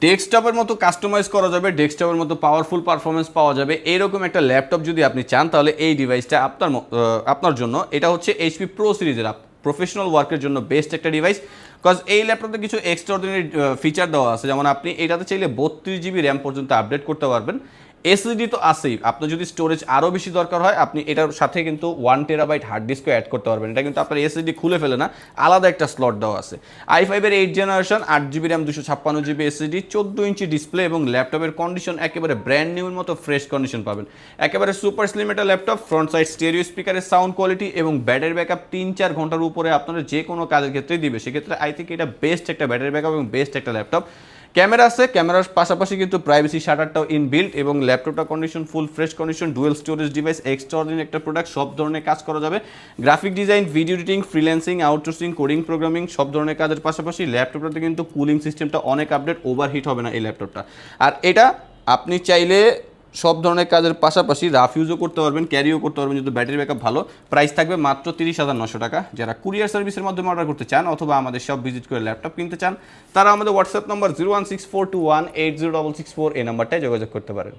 ডেস্কটপের মতো কাস্টমাইজ করা যাবে, ডেস্কটপের মতো পাওয়ারফুল পারফরমেন্স পাওয়া যাবে এরকম একটা ল্যাপটপ যদি আপনি চান তাহলে এই ডিভাইসটা আপনার জন্য। এটা হচ্ছে এইচপি প্রো সিরিজের প্রফেশনাল ওয়ার্কের জন্য বেস্ট একটা ডিভাইস। বিকজ এই ল্যাপটপে কিছু এক্সট্রাঅর্ডিনারি ফিচার দেওয়া আছে, যেমন আপনি এটাতে চাইলে 32 GB র্যাম পর্যন্ত আপডেট করতে পারবেন। এসএসডি তো আছেই, আপনার যদি স্টোরেজ আরও বেশি দরকার হয় আপনি এটার সাথে কিন্তু 1 TB হার্ড ডিস্কও অ্যাড করতে পারবেন। এটা কিন্তু আপনার এসএসডি খুলে ফেলে না, আলাদা একটা স্লট দেওয়া আছে। i5-এর 8th generation, 8 GB RAM, 256 GB SSD, 14 inch display এবং ল্যাপটপের কন্ডিশন একেবারে ব্র্যান্ড নিউর মতো ফ্রেশ কন্ডিশন পাবেন। একেবারে সুপার স্লিম একটা ল্যাপটপ, ফ্রন্ট সাইড স্টেরিও স্পিকারের সাউন্ড কোয়ালিটি এবং ব্যাটারি ব্যাকআপ 3-4 ঘন্টার উপরে আপনারা যে কোনো কাজের ক্ষেত্রেই দিবে। সেক্ষেত্রে আই থিঙ্ক এটা বেস্ট একটা ব্যাটারি ব্যাকআপ এবং বেস্ট একটা ল্যাপটপ। ক্যামেরা আছে, ক্যামেরার পাশাপাশি কিন্তু প্রাইভেসি শাটারটাও ইনবিল্ট এবং ল্যাপটপটা condition full fresh condition, dual storage device, extraordinary একটা প্রোডাক্ট, সব ধরনের কাজ করা যাবে। Graphic design, video editing, freelancing, outsourcing, coding, programming সব ধরনের কাজের পাশাপাশি ল্যাপটপটাতে কিন্তু কুলিং সিস্টেমটা অনেক আপডেট, ওভারহিট হবে না এই ল্যাপটপটা। আর এটা আপনি চাইলে সব ধরনের কাজের পাশাপাশি রাফ ইউজও করতে পারবেন, ক্যারিও করতে পারবেন যদি ব্যাটারি ব্যাকআপ ভালো। প্রাইস থাকবে মাত্র 30,900 টাকা। যারা কুরিয়ার সার্ভিসের মাধ্যমে অর্ডার করতে চান অথবা আমাদের সব ভিজিট করে ল্যাপটপ কিনতে চান তারা আমাদের হোয়াটসঅ্যাপ নম্বর 01642180664 এই নাম্বারটায় যোগাযোগ করতে পারেন।